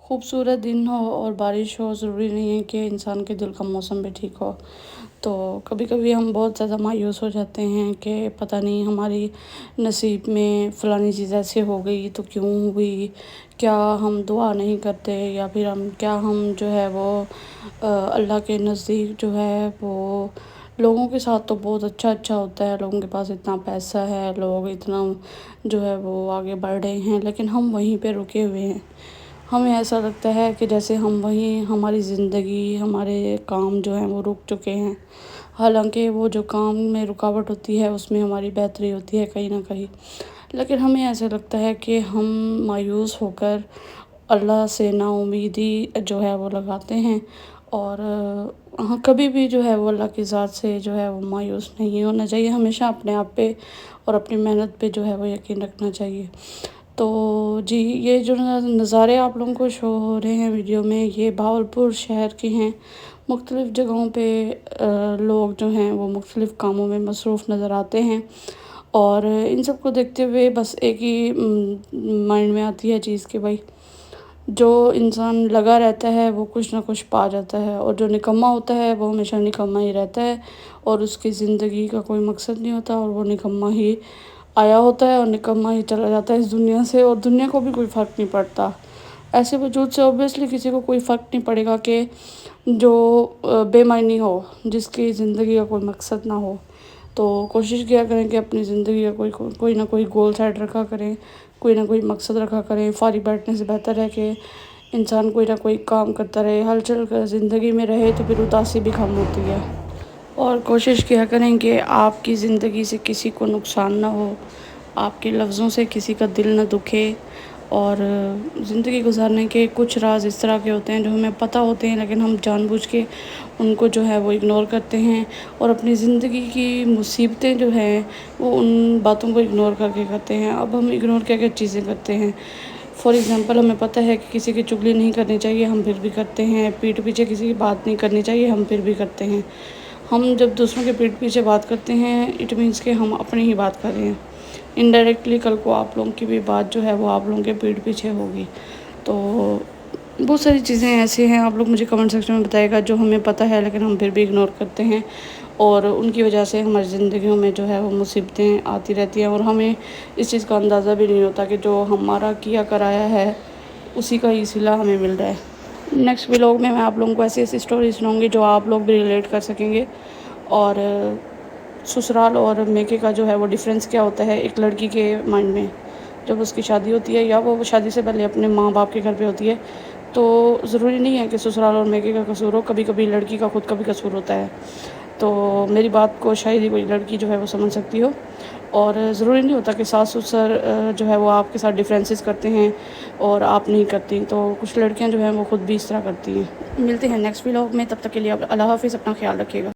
خوبصورت دن ہو اور بارش ہو، ضروری نہیں ہے کہ انسان کے دل کا موسم بھی ٹھیک ہو۔ تو کبھی کبھی ہم بہت زیادہ مایوس ہو جاتے ہیں کہ پتہ نہیں ہماری نصیب میں فلانی چیز ایسے ہو گئی تو کیوں ہوئی، کیا ہم دعا نہیں کرتے، یا پھر ہم جو ہے وہ اللہ کے نزدیک جو ہے وہ لوگوں کے ساتھ تو بہت اچھا ہوتا ہے، لوگوں کے پاس اتنا پیسہ ہے، لوگ اتنا جو ہے وہ آگے بڑھ رہے ہیں، لیکن ہم وہیں پہ رکے ہوئے ہیں۔ ہمیں ایسا لگتا ہے کہ جیسے ہم وہیں ہماری زندگی، ہمارے کام جو ہیں وہ رک چکے ہیں، حالانکہ وہ جو کام میں رکاوٹ ہوتی ہے اس میں ہماری بہتری ہوتی ہے کہیں نہ کہیں۔ لیکن ہمیں ایسا لگتا ہے کہ ہم مایوس ہو کر اللہ سے نا امیدی جو ہے وہ لگاتے ہیں، اور کبھی بھی جو ہے وہ اللہ کی ذات سے جو ہے وہ مایوس نہیں ہونا چاہیے، ہمیشہ اپنے آپ پہ اور اپنی محنت پہ جو ہے وہ یقین رکھنا چاہیے۔ تو جی، یہ جو نظارے آپ لوگوں کو شو ہو رہے ہیں ویڈیو میں، یہ بہاولپور شہر کے ہیں۔ مختلف جگہوں پہ لوگ جو ہیں وہ مختلف کاموں میں مصروف نظر آتے ہیں، اور ان سب کو دیکھتے ہوئے بس ایک ہی مائنڈ میں آتی ہے چیز کہ بھائی جو انسان لگا رہتا ہے وہ کچھ نہ کچھ پا جاتا ہے، اور جو نکما ہوتا ہے وہ ہمیشہ نکما ہی رہتا ہے، اور اس کی زندگی کا کوئی مقصد نہیں ہوتا، اور وہ نکما ہی آیا ہوتا ہے اور نکما ہی چلا جاتا ہے اس دنیا سے، اور دنیا کو بھی کوئی فرق نہیں پڑتا۔ ایسے وجود سے اوبیسلی کسی کو کوئی فرق نہیں پڑے گا کہ جو بے معنی ہو، جس کی زندگی کا کوئی مقصد نہ ہو۔ تو کوشش کیا کریں کہ اپنی زندگی کا کوئی نہ کوئی گول سیٹ رکھا کریں، کوئی نہ کوئی مقصد رکھا کریں۔ فارغ بیٹھنے سے بہتر ہے کہ انسان کوئی نہ کوئی کام کرتا رہے، ہلچل کر زندگی میں رہے تو پھر اداسی بھی کم ہوتی ہے۔ اور کوشش کیا کریں کہ آپ کی زندگی سے کسی کو نقصان نہ ہو، آپ کے لفظوں سے کسی کا دل نہ دکھے، اور زندگی گزارنے کے کچھ راز اس طرح کے ہوتے ہیں جو ہمیں پتہ ہوتے ہیں، لیکن ہم جان بوجھ کے ان کو جو ہے وہ اگنور کرتے ہیں، اور اپنی زندگی کی مصیبتیں جو ہیں وہ ان باتوں کو اگنور کر کے کرتے ہیں۔ اب ہم اگنور کیا چیزیں کرتے ہیں، فار ایگزامپل ہمیں پتہ ہے کہ کسی کی چغلی نہیں کرنی چاہیے، ہم پھر بھی کرتے ہیں۔ پیٹھ پیچھے کسی کی بات نہیں کرنی چاہیے، ہم پھر بھی کرتے ہیں۔ ہم جب دوسروں کے پیٹھ پیچھے بات کرتے ہیں، اٹ مینس کہ ہم اپنی ہی بات کر رہے ہیں۔ انڈائریکٹلی کل کو آپ لوگوں کی بھی بات جو ہے وہ آپ لوگوں کے پیٹھ پیچھے ہوگی۔ تو بہت ساری چیزیں ایسی ہیں، آپ لوگ مجھے کمنٹ سیکشن میں بتائے گا جو ہمیں پتہ ہے لیکن ہم پھر بھی اگنور کرتے ہیں، اور ان کی وجہ سے ہماری زندگیوں میں جو ہے وہ مصیبتیں آتی رہتی ہیں، اور ہمیں اس چیز کا اندازہ بھی نہیں ہوتا کہ جو ہمارا کیا کرایا ہے اسی کا ہی صلہ ہمیں مل رہا ہے۔ نیکسٹ ولاگ میں آپ لوگوں کو ایسی اسٹوری سناؤں گی جو آپ لوگ بھی ریلیٹ کر سکیں گے، اور سسرال اور میکے کا جو ہے وہ ڈیفرنس کیا ہوتا ہے ایک لڑکی کے مائنڈ میں جب اس کی شادی ہوتی ہے، یا وہ شادی سے پہلے اپنے ماں باپ کے گھر پہ ہوتی ہے۔ تو ضروری نہیں ہے کہ سسرال اور میکے کا قصور ہو، کبھی کبھی لڑکی کا خود کا بھی قصور ہوتا ہے۔ تو میری بات کو شاید ہی کوئی لڑکی جو ہے وہ سمجھ سکتی ہو، اور ضروری نہیں ہوتا کہ ساس سسر جو ہے وہ آپ کے ساتھ ڈیفرینسز کرتے ہیں اور آپ نہیں کرتی، تو کچھ لڑکیاں جو ہیں وہ خود بھی اس طرح کرتی ہیں۔ ملتے ہیں نیکسٹ ولاگ میں، تب تک کے لیے اللہ حافظ، اپنا خیال رکھیے گا۔